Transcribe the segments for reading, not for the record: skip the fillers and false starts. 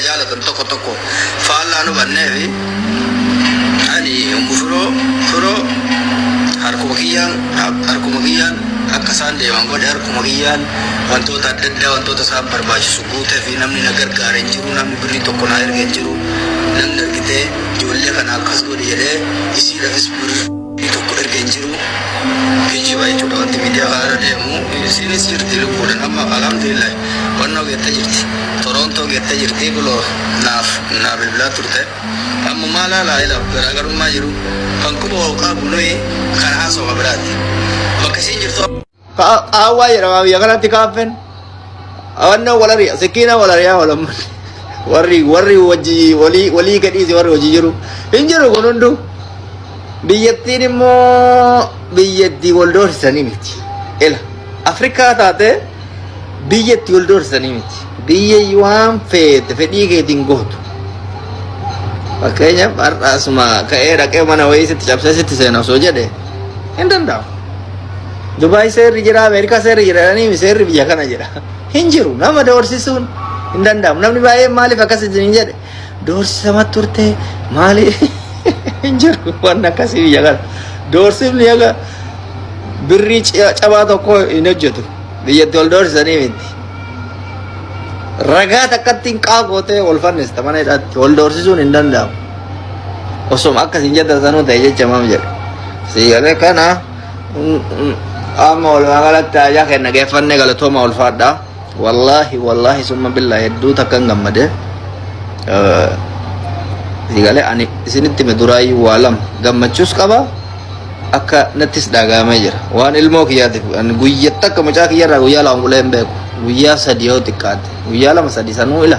jaalatan tokko tokko faallaa nu banneefi ani furoo harkuma kiyyaan akka isaan deeman godhe harkuma kiyyaan wantoota adda addaa wantoota isaan barbaachisu guutee fi namni na gargaare hin jiru, namni birrii tokko na erge hin jiru, namni argitee ijoollee kana akkas godhe jedhee isiidhaafis birrii tokko erge hin jiru. Kijiba jechuudha wanti miidiyaa kana irra deemu isinis jirti lubbuudhaan amma alhamdulillah wannoo geettee jirti Torontoo geettee jirti kuloo naaf bilbilaa turte amma maalaa laayila garaagarummaa jiru kan quba hooqaa bunuyi kan haasawaa biraati bakka isiin jirtu qaawwaa jedhama biyya kanatti kaaffen awannoo walari'a sikiina walari'aa walamman warri wajji walii gadhiise warri hojii jiru hin jiru kun hundu biyyattiin immoo biyyatti wal doorsisanii miti. Ila Afrikaa taate biyyatti wal doorsisanii miti. Biyya waan feete fedhii keetiin gootu. Fakkeenyaaf har'aasuma ka'ee dhaqee mana wayii sitti cabsee sitti seena osoo jedhe hin danda'amu. Dubaay seerri jira, Ameerikaa seerri jira jedhanii seerri biyya kana jira. Hin jiru nama doorsisuun hin danda'amu. Namni baay'een maaliif akkasitti hin jedhe doorsisama turte maaliif hin jiru waan akkasii biyya kana. Doorsifni aga birrii cabaa tokko hin hojjetu biyyatti wal doorsisanii miti. Ragaa takkatti hin qaaqootee wal fannista mana hidhaatti wal doorsisuun hin danda'amu. Osoma akkasiin jedhatanuu ta'e jecha maam jedhe. Siigalee kana amma walumaa galatti ajaa kenna geeffannee galatooma ulfaadhaa. Wallaahi summa billaa hedduu takka hin gammade. Siigalee ani isinitti hime duraayyuu waa lama gammachuus qaba. Akka nattis dhagaamee jira waan ilmoo kiyyaatiif guyyaatti akka mucaa kiyyarraa guyyaa lama bulee hin beeku guyyaa sadii yoo xiqqaate guyyaa lama sadii sanuu ila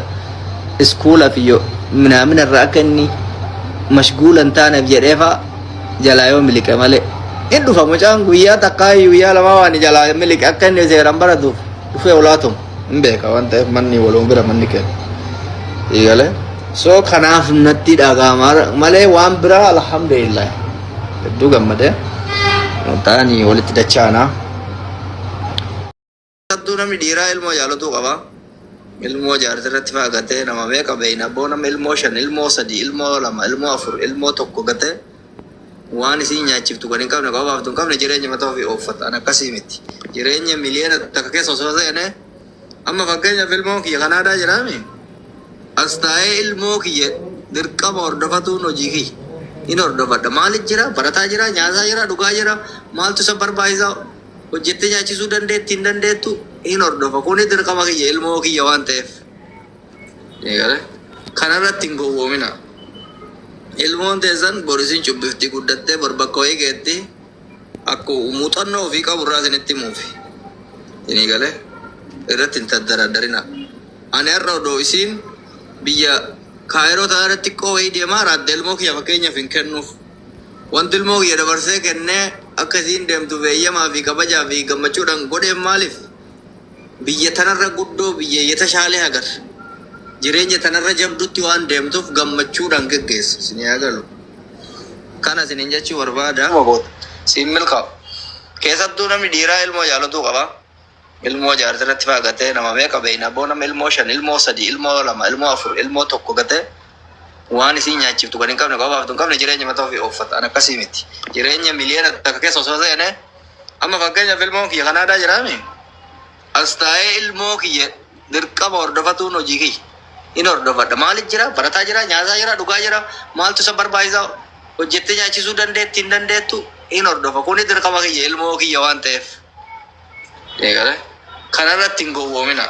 iskuula fi minaamina irraa akka inni mashguula hin taaneef jedheefa jalaa yoo miliqe malee hin dhufa mucaan guyyaa takkaa guyyaa lamaa waan jalaa miliqe akka inni seeraan baratuuf dhufee olaatuun hin beeka waan ta'eef manni waluun bira manni kennu eegale soo kanaaf natti dhagaama malee waan biraa alhamdulillah hedduu gammadee taa'anii walitti dachaana. Sadduu namni dhiiraa ilmoo jaalatuu qaba. Ilmoo jaartii irratti faagatee nama meeqa beeyna boo nama ilmoo 5 ilmoo 3 ilmoo 2 ilmoo 4 ilmoo 1 gatee waan isiin nyaachiftu kan hin qabne qabaaftu hin qabne jireenya mataa ofii ooffatan akkasii miti. Jireenya miliyoona takka keessa osoo seene amma fakkeenyaaf ilmoo kiyya Kanaadaa jiraami. As taa'ee ilmoo kiyya dirqama hordofatuun hojii kiyya. In hordofadha maaliif jira barataa jira nyaataa jira dhugaa jira maaltu isa barbaachisaa hojjettee nyaachisuu dandeetti hin dandeettu in hordofa kuni dirqama kiyya ilmoo kiyya waan ta'eef kanarratti hin gowwoomina ilmoon teessan borisiin cubbiftii guddattee borbakka wayii geetti akka muuxannoo ofii qaburraa isinitti himuufi irratti hin taddardarina ani har'a odoo isiin biyya Kaayiroo irratti xiqqoo wayii deemaa raadde ilmoo kiyya fakkeenyaaf hin kennuuf. Wanti ilmoo kiyya dabarsee kennee akkasiin deemtu beeyyamaa fi kabajaa fi gammachuudhaan godheen maaliif? Biyya tanarra guddoo biyya yetashaalee agar. Jireenya tanarra jabdutti waan deemtuuf gammachuudhaan geggeessa. Isin yaagalu. Kana isiniin jechuu barbaada. Siin milkaa'u. Keessattuu namni dhiiraa ilmoo jaalatuu qaba. Ilmoo jaartii irratti faagatee nama meeqa beeyna boo nama ilmoo 5 ilmoo 3 ilmoo 2 ilmoo 4 ilmoo 1 gatee waan isiin nyaachiftu kan hin qabne qabaaftu hin qabne jireenya mataa ofii ooffatan akkasii miti. Jireenya miliyoona takka keessa osoo seene amma fakkeenyaaf ilmoo kiyya Kanaadaa jiraami. As taa'ee ilmoo kiyya dirqama hordofatuun hojii kiyya in hordofadha maaliif jira barataa jira nyaataa jira dhugaa jira maaltu isa barbaachisaa hojjettee nyaachisuu dandeetti hin dandeettu in hordofa kuni dirqama kiyya ilmoo kiyya waan ta'eef. Kanarratti hin gowwoomina.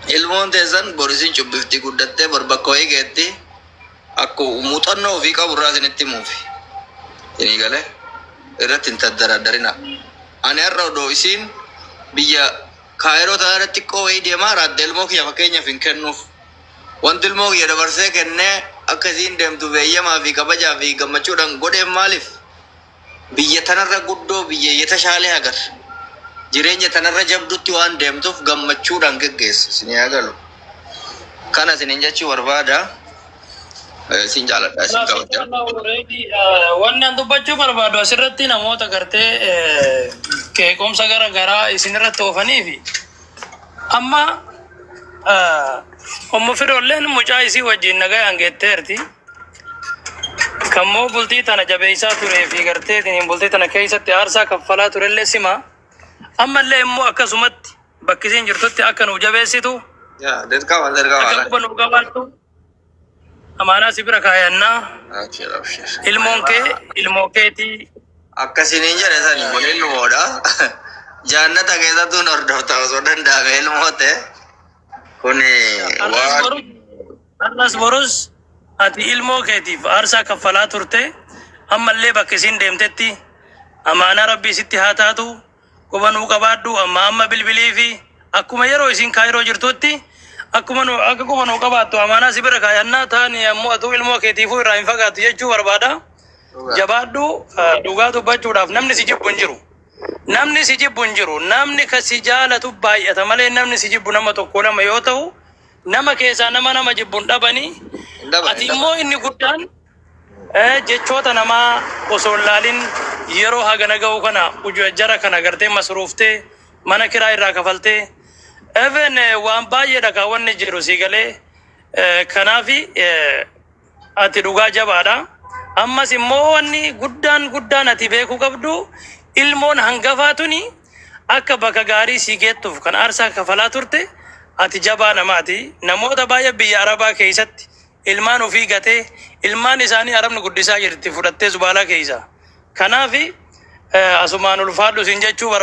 Ilmoon teessan borisiin cubbiftii guddattee borbakka wayii geetti akka muuxannoo ofii qaburraa isinitti himuufi. Irratti hin taddardarina. Ani har'a odoo isiin biyya Kaayiroo irratti xiqqoo wayii deemaa raadde ilmoo kiyya fakkeenyaaf hin kennuuf. Wanti ilmoo kiyya dabarsee kennee akkasiin deemtu beeyyamaa fi kabajaa fi gammachuudhaan godheen maaliif? Biyya tanarra guddoo biyya yetashaalee agar. Jireenya tanarra jabdutti waan deemtuuf gammachuudhaan geggeessa. Isin yaagalu. Kana isiniin jechuu barbaada. Isin jaaladha isin kabajaa. Wanni an dubbachuu barbaadu asirratti namoota gartee qeequmsa gara garaa isin irratti oofanii fi amma Ommo firoolleen mucaa isii wajjin nagayaan geetteerti. Kammoo bultii tana jabeessaa turee fi garteetiin bultii tana keessatti aarsaa kaffalaa turellee sima. Ammallee immoo akkasumatti bakki isiin jirtutti akka nu jabeessitu. Akka quba nu qabaattu. Amaanaa si bira kaayannaa. Ilmoo keetii. Akkasiniin jedhe sani kun ilmoodha. Jaannata keessattuu hordofta osoo danda'ame ilmoote. Kuni Arras borus ati ilmoo keetiif aarsaa kaffalaa turte. Ammallee bakki isiin deemtetti amaanaa rabbii sitti haa taatu. Quba nu qabaadhu amma bilbilii fi akkuma yeroo isiin kaayiroo jirtutti akka quba nu qabaattu amaanaa si bira kaayannaa taani ammoo atuu ilmoo keetiifuu irraa hin fagaattu jechuu barbaada. Jabaadhu dhugaa dubbachuudhaaf namni si jibbu hin jiru. Namni si jibbu hin jiru. Namni ka si jaalatu baay'ata malee namni si jibbu nama tokko lama yoo ta'u nama keessaa nama jibbu hin dhabanii. Ati immoo inni guddaan jechoota namaa osoo hin laalin yeroo hagana ga'u kana jara kana gartee masruuftee mana kiraa irraa kafaltee even waan baay'eedha kaawwanni jiru si galee kanaafi ati dhugaa jabaadha. Ammas immoo wanni guddaan ati beekuu qabdu ilmoon hangafaatuni akka bakka gaarii si geettuuf kan aarsaa kafalaa turte ati jabaa namaati. Namoota baay'ee biyya Arabaa keessatti ilmaan ofii gatee ilmaan isaanii Arabni guddisaa jirti fudhattee zubaalaa keessa. Kanaafi asumaan ulfaadhu siin jechuu barbaada.